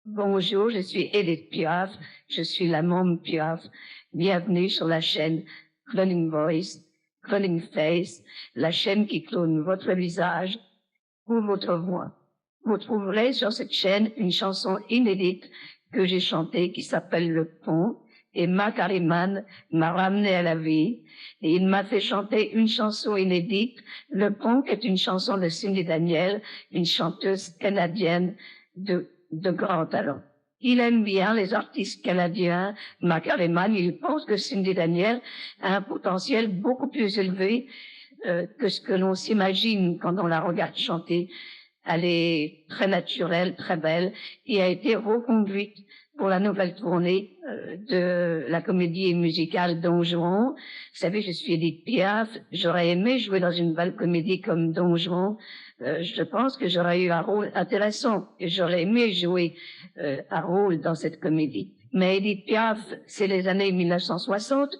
Bonjour, je suis Edith Piaf, je suis la môme Piaf. Bienvenue sur la chaîne Cloning Voice, Cloning Face, la chaîne qui clone votre visage ou votre voix. Vous trouverez sur cette chaîne une chanson inédite que j'ai chantée qui s'appelle Le Pont, et Marc Harriman m'a ramené à la vie et il m'a fait chanter une chanson inédite, Le Pont, qui est une chanson de Cindy Daniel, une chanteuse canadienne de grand talent. Il aime bien les artistes canadiens. Marc Harriman, il pense que Cindy Daniel a un potentiel beaucoup plus élevé que ce que l'on s'imagine quand on la regarde chanter. Elle est très naturelle, très belle, et a été reconduite pour la nouvelle tournée de la comédie musicale Don Juan. Vous savez, je suis Edith Piaf, j'aurais aimé jouer dans une belle comédie comme Don Juan. Je pense que j'aurais eu un rôle intéressant et j'aurais aimé jouer un rôle dans cette comédie. Mais Edith Piaf, c'est les années 1960.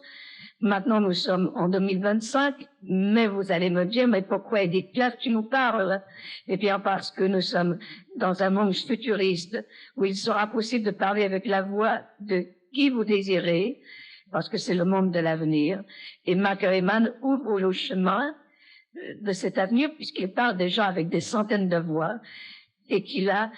Maintenant, nous sommes en 2025, mais vous allez me dire, mais pourquoi Edith Piaf, tu nous parles? Eh bien, parce que nous sommes dans un monde futuriste où il sera possible de parler avec la voix de qui vous désirez, parce que c'est le monde de l'avenir. Et Marc Harriman ouvre le chemin de cet avenir puisqu'il parle déjà avec des centaines de voix et qu'il a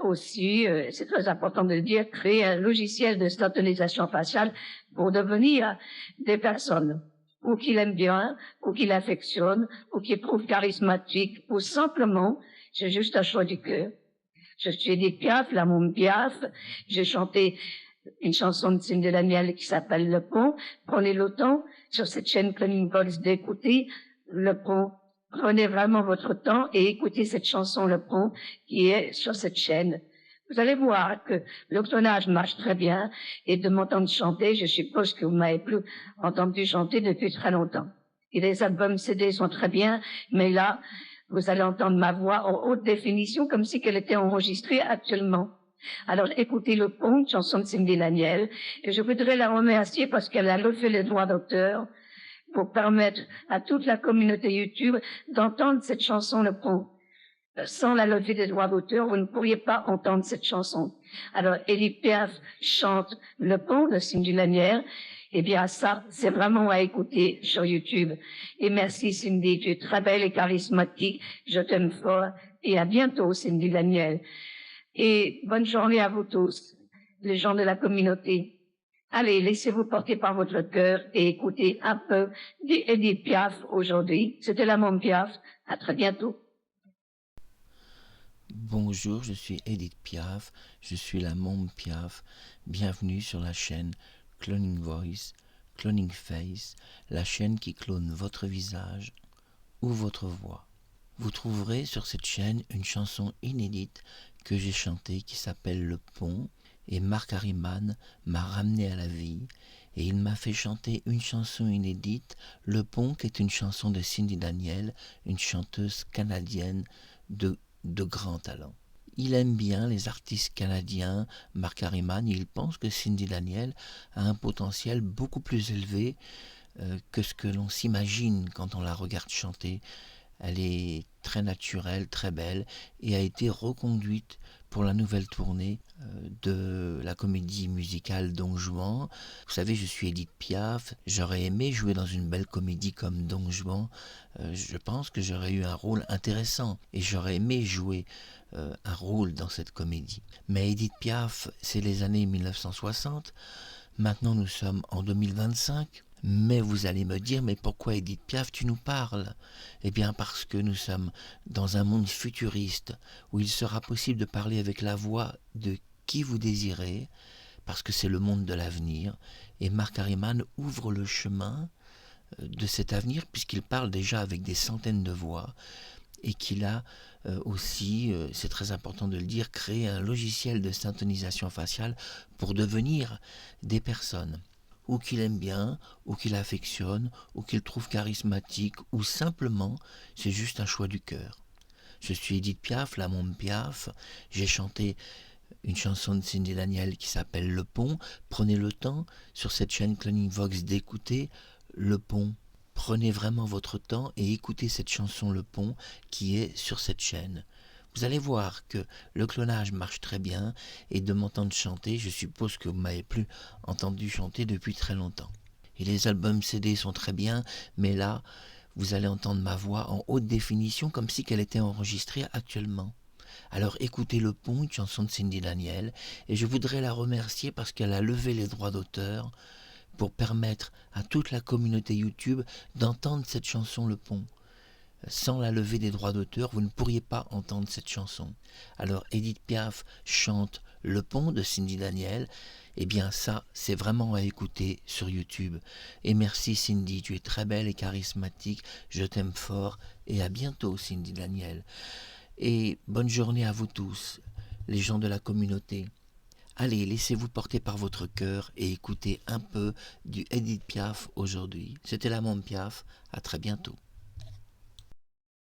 aussi, c'est très important de le dire, créer un logiciel de syntonisation faciale pour devenir des personnes ou qu'il aime bien, ou qu'il affectionne, ou qu'il trouve charismatique, ou simplement, c'est juste un choix du cœur. Je suis Edith Piaf, la môme Piaf. J'ai chanté une chanson de Cindy Daniel qui s'appelle Le Pont. Prenez le temps sur cette chaîne Cloning Voice d'écouter Le Pont. Prenez vraiment votre temps et écoutez cette chanson Le Pont qui est sur cette chaîne. Vous allez voir que le clonage marche très bien et de m'entendre chanter, je suppose que vous m'avez plus entendu chanter depuis très longtemps. Et les albums CD sont très bien, mais là, vous allez entendre ma voix en haute définition comme si qu'elle était enregistrée actuellement. Alors écoutez Le Pont, chanson de Cindy Daniel, et je voudrais la remercier parce qu'elle a levé les droits d'auteur pour permettre à toute la communauté YouTube d'entendre cette chanson Le Pont. Sans la levée des droits d'auteur, vous ne pourriez pas entendre cette chanson. Alors, Edith Piaf chante Le Pont de Cindy Daniel. Eh bien, ça, c'est vraiment à écouter sur YouTube. Et merci, Cindy, tu es très belle et charismatique. Je t'aime fort. Et à bientôt, Cindy Daniel. Et bonne journée à vous tous, les gens de la communauté. Allez, laissez-vous porter par votre cœur et écoutez un peu d'Edith Piaf aujourd'hui. C'était la môme Piaf. À très bientôt. Bonjour, je suis Edith Piaf, je suis la môme Piaf. Bienvenue sur la chaîne Cloning Voice, Cloning Face, la chaîne qui clone votre visage ou votre voix. Vous trouverez sur cette chaîne une chanson inédite que j'ai chantée qui s'appelle Le Pont, et Marc Harriman m'a ramené à la vie et il m'a fait chanter une chanson inédite, Le Pont, qui est une chanson de Cindy Daniel, une chanteuse canadienne de grand talent. Il aime bien les artistes canadiens, Marc Harriman, il pense que Cindy Daniel a un potentiel beaucoup plus élevé que ce que l'on s'imagine quand on la regarde chanter. Elle est très naturelle, très belle et a été reconduite pour la nouvelle tournée de la comédie musicale Don Juan. Vous savez, je suis Edith Piaf, j'aurais aimé jouer dans une belle comédie comme Don Juan. Je pense que j'aurais eu un rôle intéressant et j'aurais aimé jouer un rôle dans cette comédie. Mais Edith Piaf, c'est les années 1960. Maintenant, nous sommes en 2025. Mais vous allez me dire, mais pourquoi Edith Piaf tu nous parles? Eh bien parce que nous sommes dans un monde futuriste où il sera possible de parler avec la voix de qui vous désirez, parce que c'est le monde de l'avenir, et Marc Harriman ouvre le chemin de cet avenir puisqu'il parle déjà avec des centaines de voix et qu'il a aussi, c'est très important de le dire, créé un logiciel de syntonisation faciale pour devenir des personnes ou qu'il aime bien, ou qu'il affectionne, ou qu'il trouve charismatique, ou simplement c'est juste un choix du cœur. Je suis Edith Piaf, la môme Piaf, j'ai chanté une chanson de Cindy Daniel qui s'appelle Le Pont. Prenez le temps sur cette chaîne Cloning Vox d'écouter Le Pont. Prenez vraiment votre temps et écoutez cette chanson Le Pont qui est sur cette chaîne. Vous allez voir que le clonage marche très bien et de m'entendre chanter, je suppose que vous m'avez plus entendu chanter depuis très longtemps. Et les albums CD sont très bien, mais là, vous allez entendre ma voix en haute définition comme si qu'elle était enregistrée actuellement. Alors écoutez Le Pont, une chanson de Cindy Daniel, et je voudrais la remercier parce qu'elle a levé les droits d'auteur pour permettre à toute la communauté YouTube d'entendre cette chanson Le Pont. Sans la levée des droits d'auteur, vous ne pourriez pas entendre cette chanson. Alors Edith Piaf chante Le Pont de Cindy Daniel. Eh bien ça, c'est vraiment à écouter sur YouTube. Et merci Cindy, tu es très belle et charismatique, je t'aime fort et à bientôt Cindy Daniel. Et bonne journée à vous tous, les gens de la communauté. Allez, laissez-vous porter par votre cœur et écoutez un peu du Edith Piaf aujourd'hui. C'était la Môme Piaf, à très bientôt.